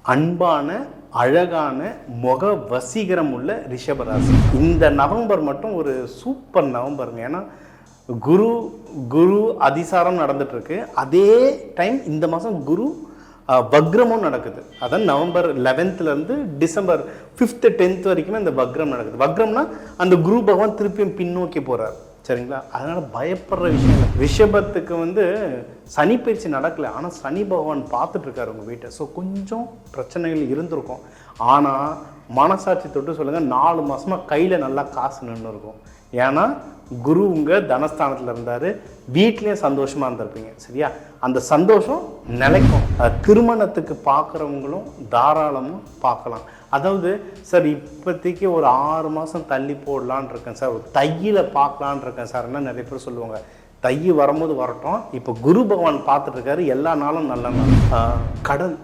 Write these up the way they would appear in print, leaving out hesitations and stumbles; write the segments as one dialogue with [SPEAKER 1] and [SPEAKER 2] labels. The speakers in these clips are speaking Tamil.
[SPEAKER 1] அன்பான அழகான முக வசீகரம் உள்ள ரிஷபராசி. இந்த நவம்பர் மட்டும் ஒரு சூப்பர் நவம்பருங்க. ஏன்னா குரு அதிசாரம் நடந்துட்டு இருக்கு. அதே டைம் இந்த மாதம் குரு வக்ரமும் நடக்குது. அதான் November 11th December 5th 10th வரைக்குமே இந்த வக்ரம் நடக்குது. வக்ரம்னா அந்த குரு பகவான் திருப்பியும் பின்னோக்கி போறார். சரிங்களா? அதனால பயப்படுற விஷயம் இல்லை. ரிஷபத்துக்கு சனி பயிற்சி நடக்கல, ஆனால் சனி பகவான் பார்த்துட்டு இருக்காரு உங்கள் வீட்டை. ஸோ கொஞ்சம் பிரச்சனைகள் இருந்திருக்கும். ஆனால் மனசாட்சி தொட்டு சொல்லுங்கள், 4 மாதமாக கையில் நல்லா காசு நின்று இருக்கும். ஏன்னா குரு உங்கள் தனஸ்தானத்தில் இருந்தார், வீட்லேயும் சந்தோஷமாக இருந்திருப்பீங்க. சரியா? அந்த சந்தோஷம் நிலைக்கும். திருமணத்துக்கு பார்க்குறவங்களும் தாராளமாக பார்க்கலாம். அதாவது சார் இப்போதைக்கு ஒரு 6 மாதம் தள்ளி போடலான் இருக்கேன் சார், ஒரு தையில் பார்க்கலான் இருக்கேன் சார்னா நிறைய பேர் சொல்லுவாங்க. தை வரும்போது வரட்டும். இப்போ குரு பகவான் பார்த்துட்ருக்காரு, எல்லா நாளும் நல்ல நாள். கடன்,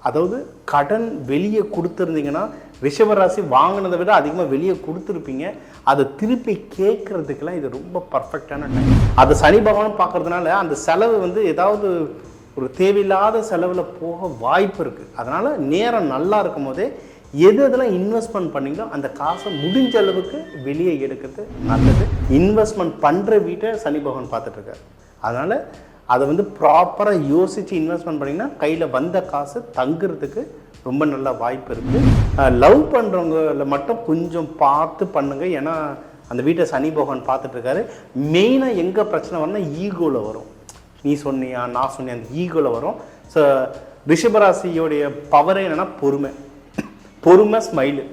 [SPEAKER 1] அதாவது கடன் வெளியே கொடுத்துருந்தீங்கன்னா ரிஷபராசி வாங்கினதை விட அதிகமாக வெளியே கொடுத்துருப்பீங்க. அதை திருப்பி கேட்குறதுக்கெல்லாம் இது ரொம்ப பர்ஃபெக்டான டைம். அதை சனி பகவான் பார்க்கறதுனால அந்த செலவு ஏதாவது ஒரு தேவையில்லாத செலவில் போக வாய்ப்பு இருக்குது. அதனால் நேரம் நல்லா இருக்கும் போதே எதெல்லாம் இன்வெஸ்ட்மெண்ட் பண்ணிங்களோ அந்த காசை முடிஞ்ச அளவுக்கு வெளியே எடுக்கிறது நல்லது. இன்வெஸ்ட்மெண்ட் பண்ணுற வீட்டை சனி பகவான் பார்த்துட்ருக்காரு. அதனால் அதை ப்ராப்பராக யோசித்து இன்வெஸ்ட்மெண்ட் பண்ணிங்கன்னா கையில் வந்த காசு தங்குறதுக்கு ரொம்ப நல்ல வாய்ப்பு இருக்குது. லவ் பண்ணுறவங்கள மட்டும் கொஞ்சம் பார்த்து பண்ணுங்கள். ஏன்னா அந்த வீட்டை சனி பகவான் பார்த்துட்ருக்காரு. மெயினாக எங்கே பிரச்சனை வரும்னா ஈகோவில் வரும். நீ சொன்னியா நான் சொன்னியா, அந்த ஈகோவில் வரும். ஸோ ரிஷபராசியோடைய பவரே என்னென்னா பொறுமை ஸ்மைலு.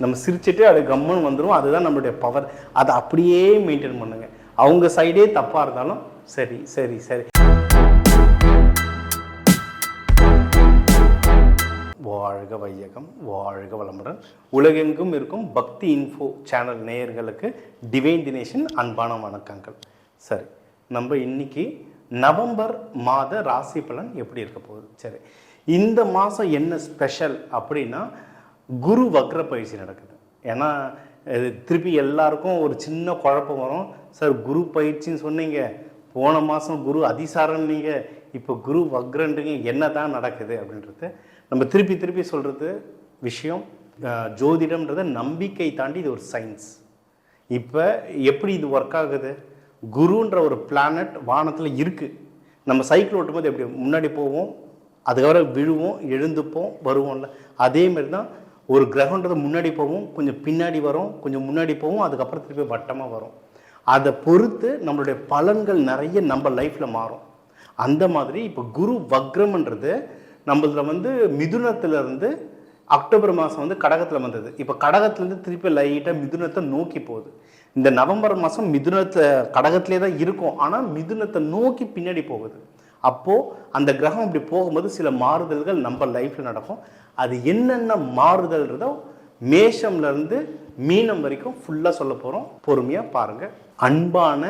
[SPEAKER 1] நம்ம சிரிச்சுட்டு அது கம்முன்னு வந்துடும். அதுதான் நம்மளுடைய பவர். அதை அப்படியே மெயின்டைன் பண்ணுங்கள். அவங்க சைடே தப்பாக இருந்தாலும் சரி சரி சரி. வாழ்க வையகம், வாழ்க வளமுடன். உலகெங்கும் இருக்கும் பக்தி இன்ஃபோ சேனல் நேயர்களுக்கு டிவைன் தினேஷன் அன்பான வணக்கங்கள். சரி, நம்ம இன்னைக்கு நவம்பர் மாத ராசி பலன் எப்படி இருக்க போகுது? சரி, இந்த மாதம் என்ன ஸ்பெஷல் அப்படின்னா குரு வக்ர பயிற்சி நடக்குது. ஏன்னா திருப்பி எல்லாருக்கும் ஒரு சின்ன குழப்பம் வரும். சார் குரு பயிற்சின்னு சொன்னீங்க, போன மாதம் குரு அதிசாரம் நீங்கள், இப்போ குரு வக்ரன்றீங்க, என்ன தான் நடக்குது அப்படின்றது நம்ம திருப்பி சொல்கிறது விஷயம். ஜோதிடம்ன்றத நம்பிக்கை தாண்டி இது ஒரு சயின்ஸ். இப்போ எப்படி இது ஒர்க் ஆகுது? குருன்ற ஒரு பிளானட் வானத்தில் இருக்குது. நம்ம சைக்கிள் ஓட்டும்போது எப்படி முன்னாடி போவோம், அதுக்கப்புறம் விழுவோம், எழுந்துப்போம், வருவோம்ல, அதேமாரி தான் ஒரு கிரகன்றது முன்னாடி போவோம், கொஞ்சம் பின்னாடி வரும், கொஞ்சம் முன்னாடி போவோம், அதுக்கப்புறம் திருப்பி வட்டமாக வரும். அதை பொறுத்து நம்மளுடைய பலன்கள் நிறைய நம்ம லைஃப்பில் மாறும். அந்த மாதிரி இப்போ குரு வக்ரம்ன்றது நம்மளதில் மிதுனத்திலேருந்து அக்டோபர் மாதம் கடகத்தில் வந்தது. இப்போ கடகத்துலேருந்து திருப்பி லைட்டாக மிதுனத்தை நோக்கி போகுது. இந்த நவம்பர் மாதம் கடகத்திலே தான் இருக்கும், ஆனால் மிதுனத்தை நோக்கி பின்னாடி போகுது. அப்போது அந்த கிரகம் இப்படி போகும்போது சில மாறுதல்கள் நம்ம லைஃப்பில் நடக்கும். அது என்னென்ன மாறுதல்ன்றதோ மேஷம்லேருந்து மீனம் வரைக்கும் ஃபுல்லாக சொல்ல போகிறோம். பொறுமையாக பாருங்கள். அன்பான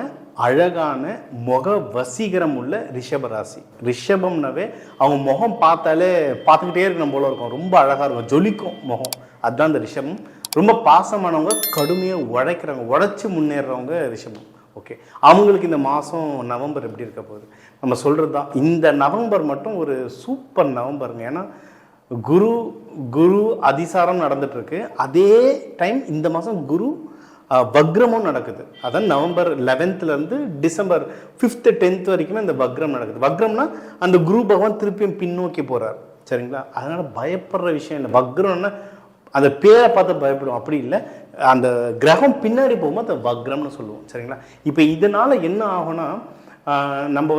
[SPEAKER 1] அழகான முக வசீகரம் உள்ள ரிஷபராசி. ரிஷபம்னாவே அவங்க முகம் பார்த்தாலே பார்த்துக்கிட்டே இருக்கணும் போல இருக்கும். ரொம்ப அழகாக இருக்கும், ஜொலிக்கும் முகம். அதுதான் இந்த ரிஷபம். ரொம்ப பாசமானவங்க, கடுமையாக உழைக்கிறவங்க, உழைச்சி முன்னேறவங்க ரிஷபம். ஓகே, அவங்களுக்கு இந்த மாதம் நவம்பர் எப்படி இருக்க போகுது நம்ம சொல்கிறது தான். இந்த நவம்பர் மட்டும் ஒரு சூப்பர் நவம்பருங்க. ஏன்னா குரு அதிசாரம் நடந்துட்டுருக்கு. அதே டைம் இந்த மாதம் குரு வக்ரமும் நடக்குது. அதான் November 11th December 5th 10th வரைக்குமே இந்த வக்ரம் நடக்குது. வக்ரம்னா அந்த குரு பகவான் திருப்பியும் பின்னோக்கி போகிறார். சரிங்களா? அதனால் பயப்படுற விஷயம் இல்லை. வக்ரம்னா அந்த பேரை பார்த்து பயப்படுவோம், அப்படி இல்லை. அந்த கிரகம் பின்னாடி போகும்போது அந்த வக்ரம்னு சொல்லுவோம். சரிங்களா? இப்போ இதனால் என்ன ஆகும்னா நம்ம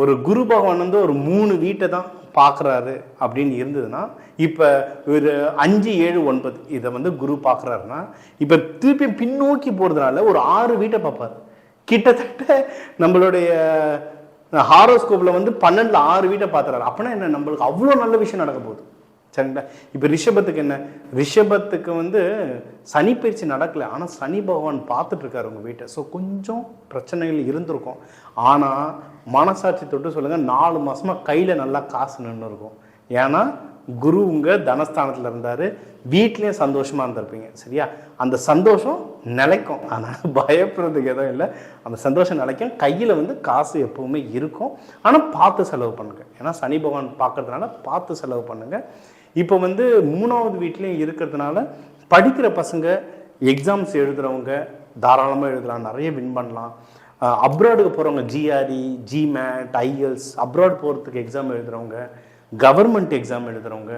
[SPEAKER 1] ஒரு குரு பகவான் ஒரு 3 வீட்டை தான் பார்க்குறாரு அப்படின்னு இருந்ததுன்னா, இப்போ ஒரு 5, 7, 9 இதை குரு பார்க்குறாருன்னா, இப்போ திருப்பி பின்னோக்கி போகிறதுனால ஒரு 6 வீட்டை பார்ப்பார். கிட்டத்தட்ட நம்மளுடைய ஹாரோஸ்கோப்பில் 12ல் 6 வீட்டை பார்த்துறாரு. அப்படின்னா என்ன, நம்மளுக்கு அவ்வளோ நல்ல விஷயம் நடக்க போகுது. சரிங்களா? இப்போ ரிஷபத்துக்கு என்ன, ரிஷபத்துக்கு சனி பயிற்சி நடக்கலை, ஆனால் சனி பகவான் பார்த்துட்ருக்காரு உங்கள் வீட்டை. ஸோ கொஞ்சம் பிரச்சனைகள் இருந்திருக்கும். ஆனால் மனசாட்சி தொட்டு சொல்லுங்கள், 4 மாதமாக கையில் நல்லா காசு நின்று இருக்கும். ஏன்னா குரு உங்கள் தனஸ்தானத்தில் இருந்தார், வீட்லேயும் சந்தோஷமாக இருந்திருப்பீங்க. சரியா? அந்த சந்தோஷம் நிலைக்கும். ஆனால் பயப்படுறதுக்கு எதுவும் இல்லை, அந்த சந்தோஷம் நிலைக்கும். கையில் வந்து காசு எப்போவுமே இருக்கும். ஆனால் பார்த்து செலவு பண்ணுங்கள். ஏன்னா சனி பகவான் பார்க்கறதுனால பார்த்து செலவு பண்ணுங்கள். இப்போ வந்து 3வது வீட்லேயும் இருக்கிறதுனால படிக்கிற பசங்க, எக்ஸாம்ஸ் எழுதுகிறவங்க தாராளமாக எழுதலாம், நிறைய வின் பண்ணலாம். அப்ராடுக்கு போகிறவங்க, ஜிஆர்இ, ஜிமேட், ஐஎல்ஸ், அப்ராட் போகிறதுக்கு எக்ஸாம் எழுதுகிறவங்க, கவர்மெண்ட் எக்ஸாம் எழுதுகிறவங்க,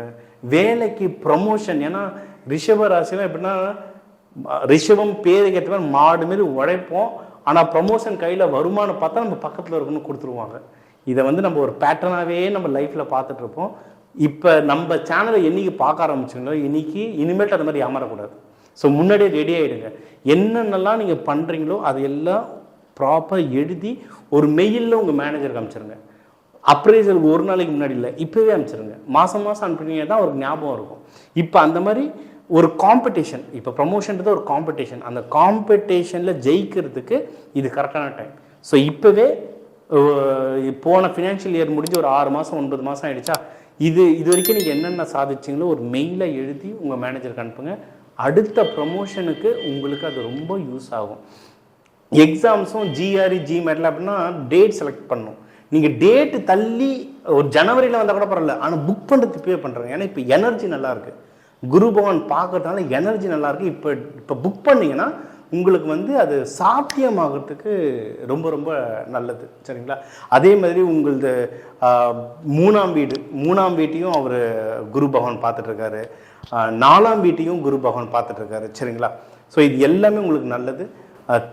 [SPEAKER 1] வேலைக்கு ப்ரமோஷன். ஏன்னா ரிஷப ராசிலாம் எப்படின்னா, ரிஷபம் பேருக்கு ஏற்ற மாதிரி மாடு மாரி உழைப்போம். ஆனால் ப்ரமோஷன் கையில் வருமானம் பார்த்தா நம்ம பக்கத்தில் இருக்குன்னு கொடுத்துருவாங்க. இதை வந்து நம்ம ஒரு பேட்டர்னாகவே நம்ம லைஃப்பில் பார்த்துட்ருப்போம். இப்போ நம்ம சேனலை என்னைக்கு பார்க்க ஆரம்பிச்சிங்களோ இன்னைக்கு இனிமேல்ட்டு அது மாதிரி ஏமாறக்கூடாது. ஸோ முன்னாடியே ரெடி ஆகிடுங்க. என்னென்னலாம் நீங்கள் பண்ணுறீங்களோ அதையெல்லாம் ப்ராப்பராக எழுதி ஒரு மெயிலில் உங்கள் மேனேஜருக்கு அனுப்பிச்சிருங்க. அப்ரைசலுக்கு ஒரு நாளைக்கு முன்னாடி இல்லை, இப்போவே அனுப்பிச்சிருங்க. மாதம் மாதம் அனுப்பினீங்க தான் ஒரு ஞாபகம் இருக்கும். இப்போ அந்த மாதிரி ஒரு காம்படிஷன், இப்போ ப்ரமோஷன்றது ஒரு காம்படிஷன், அந்த காம்படிஷனில் ஜெயிக்கிறதுக்கு இது கரெக்டான டைம். ஸோ இப்போவே போன ஃபினான்ஷியல் இயர் முடிஞ்சு ஒரு 6 மாதம் 9 மாதம் ஆகிடுச்சா, இது வரைக்கும் நீங்கள் என்னென்ன சாதிச்சிங்களோ ஒரு மெயிலை எழுதி உங்கள் மேனேஜருக்கு அனுப்புங்க. அடுத்த ப்ரமோஷனுக்கு உங்களுக்கு அது ரொம்ப யூஸ் ஆகும். எக்ஸாம்ஸும் ஜிஆர்இ, ஜிமேட்ல அப்படின்னா டேட் செலக்ட் பண்ணணும். நீங்கள் டேட்டு தள்ளி ஒரு ஜனவரியில் வந்தால் கூட பரவாயில்ல, ஆனால் புக் பண்ணுறது இப்போவே பண்ணுறாங்க. ஏன்னா இப்போ எனர்ஜி நல்லாயிருக்கு, குரு பகவான் பார்க்கறதுனால எனர்ஜி நல்லாயிருக்கு. இப்போ புக் பண்ணிங்கன்னா உங்களுக்கு வந்து அது சாத்தியமாகிறதுக்கு ரொம்ப ரொம்ப நல்லது. சரிங்களா? அதே மாதிரி உங்களது 3ஆம் வீட்டையும் அவர் குரு பகவான் பார்த்துட்ருக்காரு, 4ஆம் வீட்டையும் குரு பகவான் பார்த்துட்ருக்காரு. சரிங்களா? ஸோ இது எல்லாமே உங்களுக்கு நல்லது.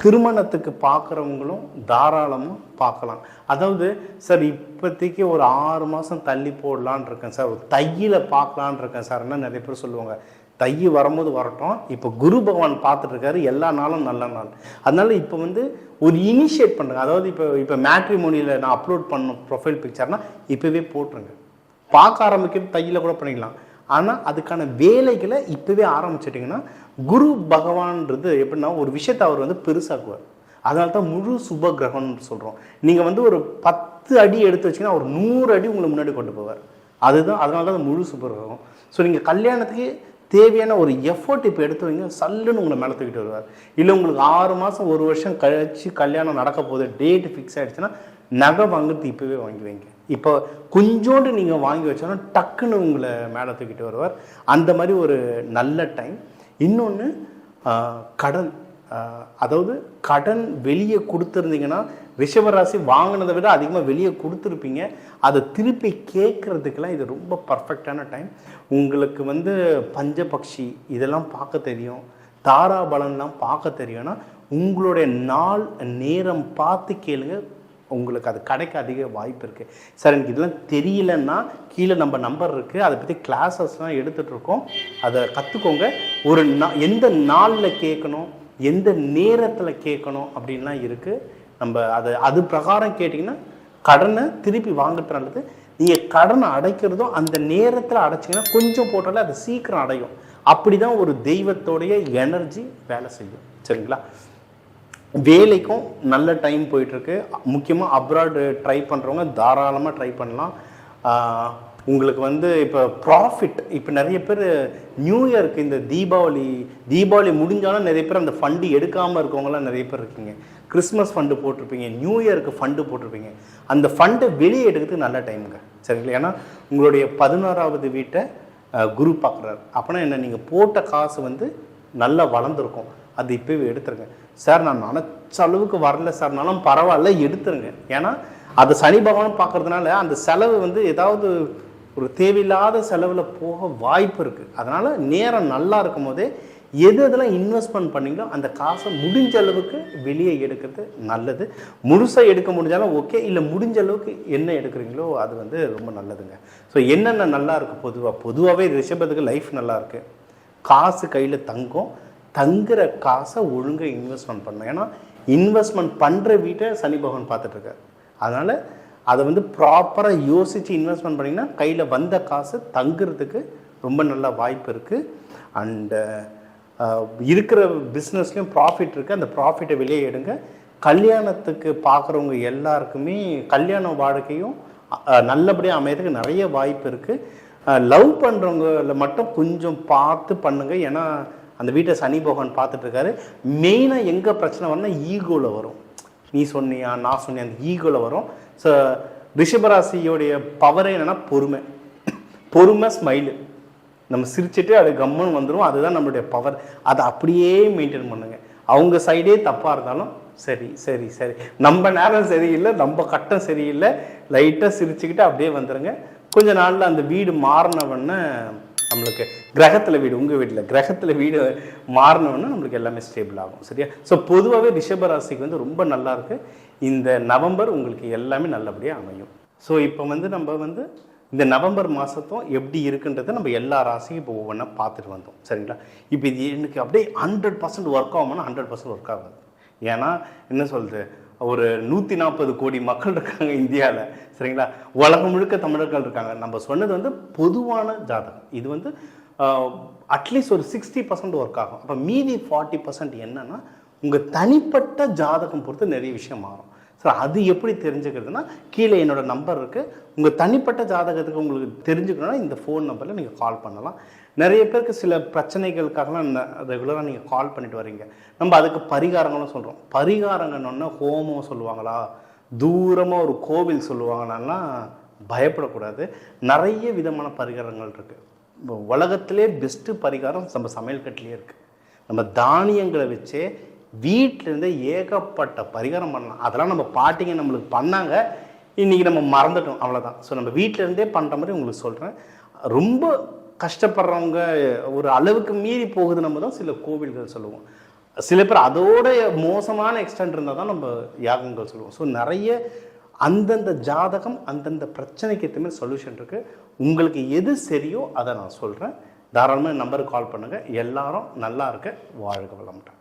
[SPEAKER 1] திருமணத்துக்கு பார்க்குறவங்களும் தாராளமாக பார்க்கலாம். அதாவது சார் இப்போதைக்கு ஒரு 6 மாதம் தள்ளி போடலான் இருக்கேன் சார், ஒரு தையில் பார்க்கலான் இருக்கேன் சார்னா நிறைய பேர் சொல்லுவாங்க. தை வரும்போது வரட்டும், இப்போ குரு பகவான் பார்த்துட்ருக்காரு, எல்லா நாளும் நல்ல நாள். அதனால இப்போ வந்து ஒரு இனிஷியேட் பண்ணுங்க. அதாவது இப்போ மேட்ரிமோனியில் நான் அப்லோட் பண்ண ப்ரொஃபைல் பிக்சர்னால் இப்போவே போட்டுருங்க. பார்க்க ஆரம்பிக்கிறது தையில் கூட பண்ணிக்கலாம். ஆனால் அதுக்கான வேலைகளை இப்போவே ஆரம்பிச்சிட்டிங்கன்னா குரு பகவான்றது எப்படின்னா ஒரு விஷயத்தை அவர் வந்து பெருசாக்குவார். அதனால தான் முழு சுப கிரகம்னு சொல்கிறோம். நீங்கள் வந்து ஒரு 10 அடி எடுத்து வச்சிங்கன்னா ஒரு 100 அடி உங்களை முன்னாடி கொண்டு போவார். அதுதான், அதனால தான் முழு சுப கிரகம். ஸோ நீங்கள் கல்யாணத்துக்கு தேவையான ஒரு எஃபோர்ட் இப்போ எடுத்து வைங்க, சல்லுன்னு உங்களை மேலே தூக்கிட்டு வருவார். இல்லை உங்களுக்கு 6 மாதம் 1 வருஷம் கழிச்சு கல்யாணம் நடக்க போகுது, டேட்டு ஃபிக்ஸ் ஆகிடுச்சுன்னா நகை வாங்குறது இப்போவே வாங்கி வைங்க. இப்போ கொஞ்சோண்டு நீங்கள் வாங்கி வச்சோன்னா டக்குன்னு உங்களை மேலே தூக்கிட்டு வருவார். அந்த மாதிரி ஒரு நல்ல டைம். இன்னொன்று கடன், அதாவது கடன் வெளியே கொடுத்துருந்தீங்கன்னா ரிஷபராசி வாங்கினதை விட அதிகமாக வெளியே கொடுத்துருப்பீங்க. அதை திருப்பி கேட்குறதுக்கெல்லாம் இது ரொம்ப பர்ஃபெக்டான டைம். உங்களுக்கு வந்து பஞ்சபக்ஷி இதெல்லாம் பார்க்க தெரியும், தாராபலன்லாம் பார்க்க தெரியும்னா உங்களுடைய நாள் நேரம் பார்த்து கேளுங்க, உங்களுக்கு அது கிடைக்க அதிக வாய்ப்பு இருக்குது. சார் எனக்கு இதெல்லாம் தெரியலன்னா கீழே நம்ம நம்பர் இருக்குது, அதை பற்றி கிளாஸஸ்லாம் எடுத்துகிட்ருக்கோம், அதை கற்றுக்கோங்க. ஒரு எந்த நாளில் கேட்கணும், எந்த நேரத்தில் கேட்கணும் அப்படின்லாம் இருக்குது. நம்ம அது பிரகாரம் கேட்டிங்கன்னா கடனை திருப்பி வாங்கிட்டு நல்லது. நீங்கள் கடனை அடைக்கிறதும் அந்த நேரத்தில் அடைச்சிங்கன்னா கொஞ்சம் போட்டாலே அது சீக்கிரம் அடையும். அப்படி தான் ஒரு தெய்வத்தோடைய எனர்ஜி வேலை செய்யும். சரிங்களா? வேலைக்கும் நல்ல டைம் போயிட்டுருக்கு. முக்கியமாக அப்ராடு ட்ரை பண்ணுறவங்க தாராளமாக ட்ரை பண்ணலாம். உங்களுக்கு வந்து இப்போ ப்ராஃபிட், இப்போ நிறைய பேர் நியூ இயருக்கு இந்த தீபாவளி முடிஞ்சாலும் நிறைய பேர் அந்த ஃபண்டு எடுக்காமல் இருக்கவங்களாம் நிறைய பேர் இருக்கீங்க. கிறிஸ்மஸ் ஃபண்டு போட்டிருப்பீங்க, நியூ இயருக்கு ஃபண்டு போட்டிருப்பீங்க. அந்த ஃபண்டை வெளியே எடுக்கிறதுக்கு நல்ல டைமுங்க. சரிங்களா? ஏன்னா உங்களுடைய 16வது வீட்டை குரு பார்க்குறாரு. அப்போனா என்ன, நீங்கள் போட்ட காசு வந்து நல்லா வளர்ந்துருக்கும். அது இப்போவே எடுத்துருங்க. சார் நான் நினச்ச அளவுக்கு வரல சார்னாலும் பரவாயில்ல, எடுத்துருங்க. ஏன்னா அது சனி பகவான் பார்க்கறதுனால அந்த செலவு வந்து ஏதாவது ஒரு தேவையில்லாத செலவில் போக வாய்ப்பு இருக்குது. அதனால் நேரம் நல்லா இருக்கும் போதே எதெல்லாம் இன்வெஸ்ட்மெண்ட் பண்ணிங்களோ அந்த காசை முடிஞ்ச அளவுக்கு வெளியே எடுக்கிறது நல்லது. முழுசாக எடுக்க முடிஞ்சாலும் ஓகே, இல்லை முடிஞ்ச அளவுக்கு என்ன எடுக்கிறீங்களோ அது வந்து ரொம்ப நல்லதுங்க. ஸோ என்னென்ன நல்லா இருக்குது, பொதுவாகவே ரிஷபத்துக்கு லைஃப் நல்லாயிருக்கு, காசு கையில் தங்குற காசை ஒழுங்காக இன்வெஸ்ட்மெண்ட் பண்ணணும். ஏன்னா இன்வெஸ்ட்மெண்ட் பண்ணுற வீட்டை சனி பகவான் பார்த்துட்ருக்காரு. அதனால் அதை வந்து ப்ராப்பராக யோசித்து இன்வெஸ்ட்மெண்ட் பண்ணிங்கன்னா கையில் வந்த காசு தங்குறதுக்கு ரொம்ப நல்ல வாய்ப்பு இருக்குது. அண்டு இருக்கிற பிஸ்னஸ்லேயும் ப்ராஃபிட் இருக்குது, அந்த ப்ராஃபிட்டை வெளியே எடுங்க. கல்யாணத்துக்கு பார்க்குறவங்க எல்லாருக்குமே கல்யாண வாழ்க்கையும் நல்லபடியாக அமையறதுக்கு நிறைய வாய்ப்பு இருக்குது. லவ் பண்ணுறவங்கள மட்டும் கொஞ்சம் பார்த்து பண்ணுங்கள். ஏன்னா அந்த வீட்டை சனி பகவான் பார்த்துட்டு இருக்காரு. மெயினாக எங்கே பிரச்சனை வரும்னா ஈகோவில் வரும். நீ சொன்னியா நான் சொன்னியா அந்த ஈகோவில் வரும். ஸோ ரிஷபராசியோடைய பவரே என்னென்னா பொறுமை ஸ்மைலு. நம்ம சிரிச்சுட்டு அது கம்முன்னு வந்துடும். அதுதான் நம்மளுடைய பவர். அதை அப்படியே மெயின்டைன் பண்ணுங்க. அவங்க சைடே தப்பாக இருந்தாலும் சரி சரி சரி, நம்ம நேரம் சரியில்லை, நம்ம கட்டம் சரியில்லை, லைட்டாக சிரிச்சுக்கிட்டு அப்படியே வந்துடுங்க. கொஞ்ச நாளில் அந்த வீடு மாறினவொன்னே நம்மளுக்கு கிரகத்தில் வீடு, உங்கள் வீட்டில் கிரகத்தில் வீடு மாறினவொன்னே நம்மளுக்கு எல்லாமே ஸ்டேபிள் ஆகும். சரியா? ஸோ பொதுவாகவே ரிஷபராசிக்கு வந்து ரொம்ப நல்லா இருக்குது. இந்த நவம்பர் உங்களுக்கு எல்லாமே நல்லபடியாக அமையும். ஸோ இப்போ வந்து நம்ம வந்து இந்த நவம்பர் மாதத்தும் எப்படி இருக்குன்றதை நம்ம எல்லா ராசியும் இப்போ ஒவ்வொன்றா பார்த்துட்டு வந்தோம். சரிங்களா? இப்போ இது எனக்கு அப்படியே 100% ஒர்க் ஆகும்னா 100% ஒர்க் ஆகாது. ஏன்னா என்ன சொல்கிறது, ஒரு 140 கோடி மக்கள் இருக்காங்க இந்தியாவில். சரிங்களா? உலகம் முழுக்க தமிழர்கள் இருக்காங்க. நம்ம சொன்னது வந்து பொதுவான ஜாதகம். இது வந்து அட்லீஸ்ட் ஒரு 60% ஒர்க் ஆகும். அப்போ மீதி 40% என்னன்னா உங்கள் தனிப்பட்ட ஜாதகம் பொறுத்து நிறைய விஷயம் மாறும். ஸோ அது எப்படி தெரிஞ்சுக்கிறதுனா, கீழே என்னோட நம்பர் இருக்குது. உங்கள் தனிப்பட்ட ஜாதகத்துக்கு உங்களுக்கு தெரிஞ்சுக்கணுன்னா இந்த ஃபோன் நம்பரில் நீங்கள் கால் பண்ணலாம். நிறைய பேருக்கு சில பிரச்சனைகளுக்காகலாம் ரெகுலராக நீங்கள் கால் பண்ணிட்டு வரீங்க. நம்ம அதுக்கு பரிகாரங்களும் சொல்கிறோம். பரிகாரங்கன்னு ஹோமம் சொல்லுவாங்களா, தூரமாக ஒரு கோவில் சொல்லுவாங்களான்னா பயப்படக்கூடாது. நிறைய விதமான பரிகாரங்கள் இருக்குது. உலகத்திலே பெஸ்ட்டு பரிகாரம் நம்ம சமையல் கட்டிலே இருக்குது. நம்ம தானியங்களை வச்சே வீட்டிலேருந்தே ஏகப்பட்ட பரிகாரம் பண்ணலாம். அதெல்லாம் நம்ம பாட்டிங்க நம்மளுக்கு பண்ணாங்க, இன்றைக்கி நம்ம மறந்துட்டோம், அவ்வளோதான். ஸோ நம்ம வீட்டிலேருந்தே பண்ணுற மாதிரி உங்களுக்கு சொல்கிறேன். ரொம்ப கஷ்டப்படுறவங்க ஒரு அளவுக்கு மீறி போகுது நம்ம தான் சில கோவில்கள் சொல்லுவோம். சில பேர் அதோட மோசமான எக்ஸ்டென்ட் இருந்தால் தான் நம்ம யாகங்கள் சொல்லுவோம். ஸோ நிறைய அந்தந்த ஜாதகம் அந்தந்த பிரச்சனைக்கு ஏற்ற மாதிரி சொல்யூஷன் இருக்குது. உங்களுக்கு எது சரியோ அதை நான் சொல்கிறேன். தாராளமாக நம்பருக்கு கால் பண்ணுங்கள். எல்லாரும் நல்லா இருக்க, வாழ்க வளமுடன்.